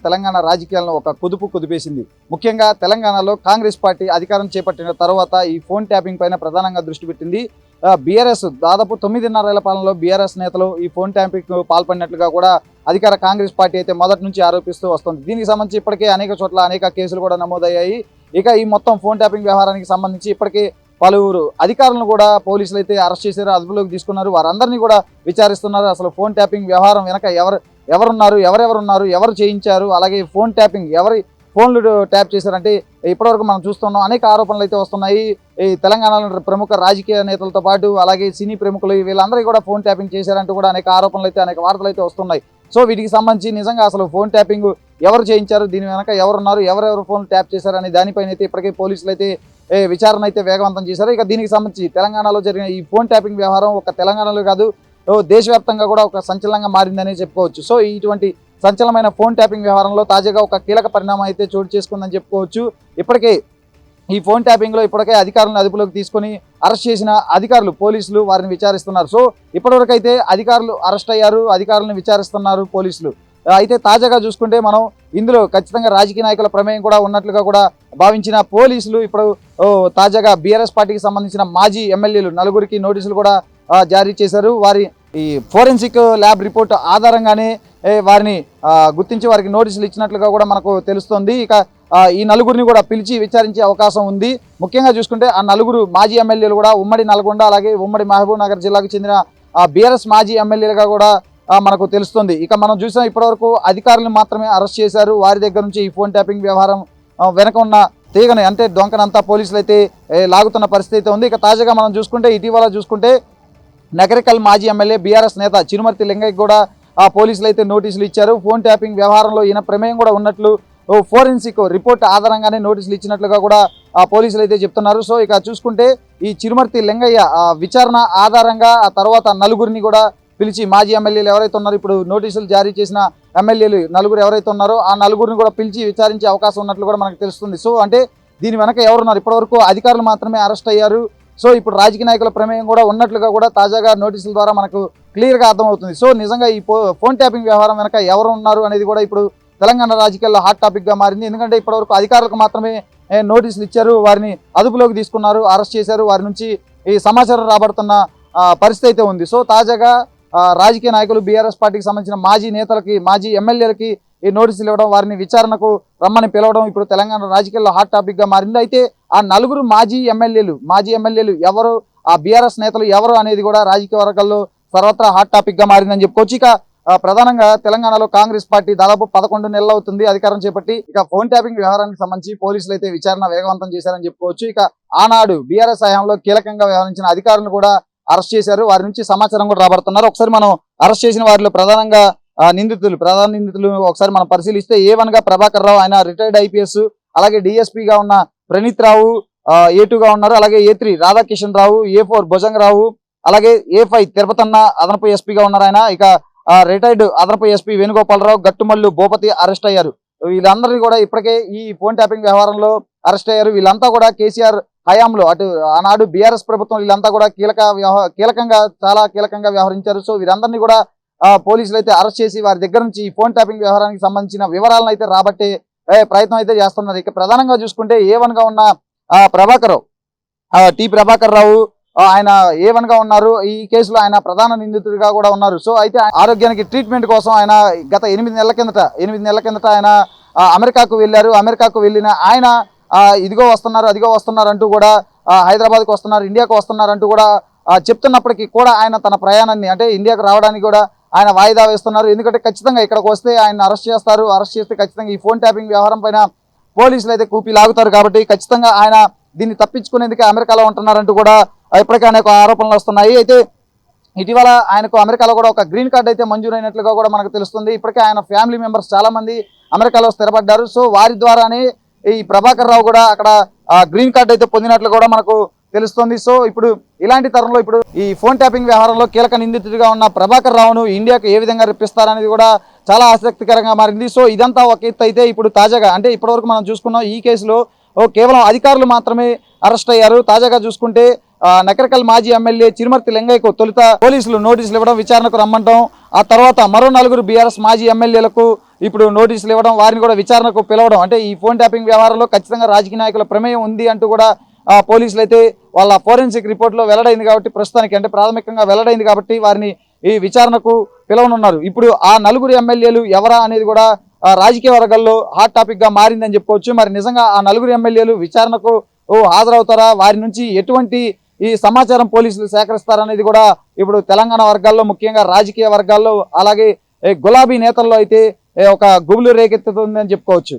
తెలంగాణ రాజకీయాలను ఒక కుదిపేసింది. ముఖ్యంగా తెలంగాణలో కాంగ్రెస్ పార్టీ అధికారం చేపట్టిన తర్వాత ఈ ఫోన్ ట్యాపింగ్ పైన ప్రధానంగా దృష్టి పెట్టింది. బీఆర్ఎస్ దాదాపు 9.5 ఏళ్ల పాలనలో బీఆర్ఎస్ నేతలు ఈ ఫోన్ ట్యాపింగ్ పాల్పడినట్లుగా కూడా అధికార కాంగ్రెస్ పార్టీ అయితే మొదటి నుంచి ఆరోపిస్తూ వస్తుంది. దీనికి సంబంధించి ఇప్పటికే అనేక చోట్ల అనేక కేసులు కూడా నమోదయ్యాయి. ఇక ఈ మొత్తం ఫోన్ ట్యాపింగ్ వ్యవహారానికి సంబంధించి ఇప్పటికే పలువురు అధికారులను కూడా పోలీసులు అయితే అరెస్ట్ చేశారు, అదుపులోకి తీసుకున్నారు. వారందరినీ కూడా విచారిస్తున్నారు. అసలు ఫోన్ ట్యాపింగ్ వ్యవహారం వెనక ఎవరున్నారు, ఎవరు చేయించారు, అలాగే ఫోన్ ట్యాపింగ్ ఎవరి ఫోన్లు ట్యాప్ చేశారంటే ఇప్పటివరకు మనం చూస్తున్నాం అనేక ఆరోపణలు అయితే వస్తున్నాయి. ఈ తెలంగాణలో ప్రముఖ రాజకీయ నేతలతో పాటు అలాగే సినీ ప్రముఖులు వీళ్ళందరికీ కూడా ఫోన్ ట్యాపింగ్ చేశారంటూ కూడా అనేక ఆరోపణలు అయితే అనేక వార్తలు అయితే వస్తున్నాయి. సో వీటికి సంబంధించి నిజంగా అసలు ఫోన్ ట్యాపింగ్ ఎవరు చేయించారు, దీని వెనక ఎవరున్నారు, ఎవరెవరు ఫోన్ ట్యాప్ చేశారు అనే దానిపైన అయితే ఇప్పటికే పోలీసులు అయితే విచారణ అయితే వేగవంతం చేశారు. ఇక దీనికి సంబంధించి తెలంగాణలో జరిగిన ఈ ఫోన్ ట్యాపింగ్ వ్యవహారం ఒక తెలంగాణలో కాదు దేశవ్యాప్తంగా కూడా ఒక సంచలనంగా మారిందనే చెప్పుకోవచ్చు. సో ఇటువంటి సంచలనమైన ఫోన్ ట్యాపింగ్ వ్యవహారంలో తాజాగా ఒక కీలక పరిణామం అయితే చోటు చేసుకుందని చెప్పుకోవచ్చు. ఇప్పటికే ఈ ఫోన్ ట్యాపింగ్లో ఇప్పటికే అధికారులను అదుపులోకి తీసుకొని అరెస్ట్ చేసిన అధికారులు పోలీసులు వారిని విచారిస్తున్నారు. సో ఇప్పటివరకు అయితే అధికారులు అరెస్ట్ అయ్యారు, అధికారులను విచారిస్తున్నారు పోలీసులు. అయితే తాజాగా చూసుకుంటే మనం ఇందులో ఖచ్చితంగా రాజకీయ నాయకుల ప్రమేయం కూడా ఉన్నట్లుగా కూడా భావించిన పోలీసులు ఇప్పుడు తాజాగా బీఆర్ఎస్ పార్టీకి సంబంధించిన మాజీ ఎమ్మెల్యేలు 4గురికి నోటీసులు కూడా జారీ చేశారు. వారి ఈ ఫోరెన్సిక్ ల్యాబ్ రిపోర్ట్ ఆధారంగానే వారిని గుర్తించి వారికి నోటీసులు ఇచ్చినట్లుగా కూడా మనకు తెలుస్తోంది. ఇక ఈ 4గురిని కూడా పిలిచి విచారించే అవకాశం ఉంది. ముఖ్యంగా చూసుకుంటే ఆ 4గురు మాజీ ఎమ్మెల్యేలు కూడా ఉమ్మడి నల్గొండ అలాగే ఉమ్మడి మహబూబ్ నగర్ జిల్లాకు చెందిన బీఆర్ఎస్ మాజీ ఎమ్మెల్యేలుగా కూడా మనకు తెలుస్తుంది. ఇక మనం చూసాం ఇప్పటివరకు అధికారులను మాత్రమే అరెస్ట్ చేశారు. వారి దగ్గర నుంచి ఈ ఫోన్ ట్యాపింగ్ వ్యవహారం వెనక ఉన్న తీగని అంటే డొంకనంతా పోలీసులు అయితే లాగుతున్న పరిస్థితి అయితే ఉంది. ఇక తాజాగా మనం చూసుకుంటే ఇటీవల చూసుకుంటే నగరికల్ మాజీ ఎమ్మెల్యే బీఆర్ఎస్ నేత చిరుమర్తి లింగయ్య కూడా పోలీసులు అయితే నోటీసులు ఇచ్చారు. ఫోన్ ట్యాపింగ్ వ్యవహారంలో ఈయన ప్రమేయం కూడా ఉన్నట్లు ఫోరెన్సిక్ రిపోర్ట్ ఆధారంగానే నోటీసులు ఇచ్చినట్లుగా కూడా పోలీసులు అయితే చెప్తున్నారు. సో ఇక చూసుకుంటే ఈ చిరుమర్తి లింగయ్య విచారణ ఆధారంగా ఆ తర్వాత 4గురిని కూడా పిలిచి మాజీ ఎమ్మెల్యేలు ఎవరైతే ఉన్నారో ఇప్పుడు నోటీసులు జారీ చేసిన ఎమ్మెల్యేలు 4గురు ఎవరైతే ఉన్నారో ఆ 4గురిని కూడా పిలిచి విచారించే అవకాశం ఉన్నట్లు కూడా మనకు తెలుస్తుంది. సో అంటే దీని వెనక ఎవరున్నారు, ఇప్పటివరకు అధికారులు మాత్రమే అరెస్ట్ అయ్యారు. సో ఇప్పుడు రాజకీయ నాయకుల ప్రమేయం కూడా ఉన్నట్లుగా కూడా తాజాగా నోటీసుల ద్వారా మనకు క్లియర్గా అర్థమవుతుంది. సో నిజంగా ఈ ఫోన్ ట్యాపింగ్ వ్యవహారం వెనక ఎవరు ఉన్నారు అనేది కూడా ఇప్పుడు తెలంగాణ రాజకీయాల్లో హాట్ టాపిక్గా మారింది. ఎందుకంటే ఇప్పటివరకు అధికారులకు మాత్రమే నోటీసులు ఇచ్చారు, వారిని అదుపులోకి తీసుకున్నారు, అరెస్ట్ చేశారు, వారి నుంచి ఈ సమాచారం రాబడుతున్న పరిస్థితి అయితే ఉంది. సో తాజాగా రాజకీయ నాయకులు బీఆర్ఎస్ పార్టీకి సంబంధించిన మాజీ నేతలకి మాజీ ఎమ్మెల్యేలకి ఈ నోటీసులు ఇవ్వడం, వారిని విచారణకు రమ్మని పిలవడం ఇప్పుడు తెలంగాణ రాజకీయాల్లో హాట్ టాపిక్గా మారింది. అయితే ఆ 4గురు మాజీ ఎమ్మెల్యేలు ఎవరు, ఆ బీఆర్ఎస్ నేతలు ఎవరు అనేది కూడా రాజకీయ వర్గాల్లో సర్వత్రా హాట్ టాపిక్గా మారిందని చెప్పుకోవచ్చు. ఇక ప్రధానంగా తెలంగాణలో కాంగ్రెస్ పార్టీ దాదాపు 11 నెలలు అవుతుంది అధికారం చేపట్టి. ఇక ఫోన్ ట్యాపింగ్ వ్యవహారానికి సంబంధించి పోలీసులు అయితే విచారణ వేగవంతం చేశారని చెప్పుకోవచ్చు. ఇక ఆనాడు బీఆర్ఎస్ హయాంలో కీలకంగా వ్యవహరించిన అధికారులను కూడా అరెస్ట్ చేశారు, వారి నుంచి సమాచారం కూడా రాబడుతున్నారు. ఒకసారి మనం అరెస్ట్ చేసిన వారిలో ప్రధాన నిందితులు ఒకసారి మనం పరిశీలిస్తే A1 గా ప్రభాకర్ రావు, ఆయన రిటైర్డ్ IPS, అలాగే DSPగా ఉన్న ప్రణీత్ రావు A2గా ఉన్నారు, అలాగే A3 రాధాకిషన్ రావు, A4 భుజంగ రావు, అలాగే A5 తిరుపతన్న అదనపు ఎస్పీగా ఉన్నారు ఆయన. ఇక రిటైర్డ్ అదనపు ఎస్పీ వేణుగోపాలరావు, గట్టుమల్లు భూపతి అరెస్ట్ అయ్యారు. వీళ్ళందరినీ కూడా ఇప్పటికే ఈ ఫోన్ ట్యాపింగ్ వ్యవహారంలో అరెస్ట్ అయ్యారు. వీళ్ళంతా కూడా కేసీఆర్ హయాంలో అటు ఆనాడు బీఆర్ఎస్ ప్రభుత్వం వీళ్ళంతా కూడా చాలా కీలకంగా వ్యవహరించారు. సో వీరందరినీ కూడా పోలీసులు అయితే అరెస్ట్ చేసి వారి దగ్గర నుంచి ఈ ఫోన్ ట్యాపింగ్ వ్యవహారానికి సంబంధించిన వివరాలను అయితే రాబట్టే ప్రయత్నం అయితే చేస్తున్నారు. ఇక ప్రధానంగా చూసుకుంటే A1 గా ఉన్న ప్రభాకర్ రావు ఆయన A1 గా ఉన్నారు. ఈ కేసులో ఆయన ప్రధాన నిందితుడిగా కూడా ఉన్నారు. సో అయితే ఆరోగ్యానికి ట్రీట్మెంట్ కోసం ఆయన గత 8 నెలల కిందట ఆయన అమెరికాకు వెళ్ళారు. అమెరికాకు వెళ్ళిన ఆయన ఇదిగో వస్తున్నారు అంటూ కూడా హైదరాబాద్కు వస్తున్నారు, ఇండియాకు వస్తున్నారు అంటూ కూడా చెప్తున్నప్పటికీ కూడా ఆయన తన ప్రయాణాన్ని అంటే ఇండియాకు రావడానికి కూడా ఆయన వాయిదా వేస్తున్నారు. ఎందుకంటే ఖచ్చితంగా ఇక్కడికి వస్తే ఆయన అరెస్ట్ చేస్తే ఖచ్చితంగా ఈ ఫోన్ ట్యాపింగ్ వ్యవహారం పైన పోలీసులు అయితే కూపి లాగుతారు. కాబట్టి ఖచ్చితంగా ఆయన దీన్ని తప్పించుకునేందుకే అమెరికాలో ఉంటున్నారంటూ కూడా ఇప్పటికే అనేక ఆరోపణలు వస్తున్నాయి. అయితే ఇటీవల ఆయనకు అమెరికాలో కూడా ఒక గ్రీన్ కార్డ్ అయితే మంజూరైనట్లుగా కూడా మనకు తెలుస్తుంది. ఇప్పటికే ఆయన ఫ్యామిలీ మెంబర్స్ చాలా మంది అమెరికాలో స్థిరపడ్డారు. సో వారి ద్వారానే ఈ ప్రభాకర్ రావు కూడా అక్కడ గ్రీన్ కార్డ్ అయితే పొందినట్లు కూడా మనకు తెలుస్తుంది. సో ఇప్పుడు ఇలాంటి తరంలో ఇప్పుడు ఈ ఫోన్ ట్యాపింగ్ వ్యవహారంలో కీలక నిందితుడిగా ఉన్న ప్రభాకర్ రావును ఇండియాకు ఏ విధంగా రప్పిస్తారనేది కూడా చాలా ఆసక్తికరంగా మారింది. సో ఇదంతా ఒక ఎత్తు అయితే ఇప్పుడు తాజాగా అంటే ఇప్పటివరకు మనం చూసుకున్నాం ఈ కేసులో కేవలం అధికారులు మాత్రమే అరెస్ట్ అయ్యారు. తాజాగా చూసుకుంటే నకరికల్ మాజీ ఎమ్మెల్యే చిరుమర్తి లింగయ్యకు తొలుత పోలీసులు నోటీసులు ఇవ్వడం, విచారణకు రమ్మంటాం. ఆ తర్వాత మరో 4 బీఆర్ఎస్ మాజీ ఎమ్మెల్యేలకు ఇప్పుడు నోటీసులు ఇవ్వడం, వారిని కూడా విచారణకు పిలవడం. అంటే ఈ ఫోన్ ట్యాపింగ్ వ్యవహారంలో ఖచ్చితంగా రాజకీయ నాయకుల ప్రమేయం ఉంది అంటూ కూడా పోలీసులు అయితే వాళ్ళ ఫోరెన్సిక్ రిపోర్ట్లో వెల్లడైంది కాబట్టి, ప్రస్తుతానికి అంటే ప్రాథమికంగా వెల్లడైంది కాబట్టి వారిని ఈ విచారణకు పిలవనున్నారు. ఇప్పుడు ఆ 4 ఎమ్మెల్యేలు ఎవరా అనేది కూడా రాజకీయ వర్గాల్లో హాట్ టాపిక్ గా మారిందని చెప్పుకోవచ్చు. మరి నిజంగా ఆ 4 ఎమ్మెల్యేలు విచారణకు హాజరవుతారా, వారి నుంచి ఎటువంటి ఈ సమాచారం పోలీసులు సేకరిస్తారనేది కూడా ఇప్పుడు తెలంగాణ వర్గాల్లో, ముఖ్యంగా రాజకీయ వర్గాల్లో, అలాగే గులాబీ నేతల్లో అయితే ఒక గుబులు రేకెత్తుతుందని చెప్పుకోవచ్చు.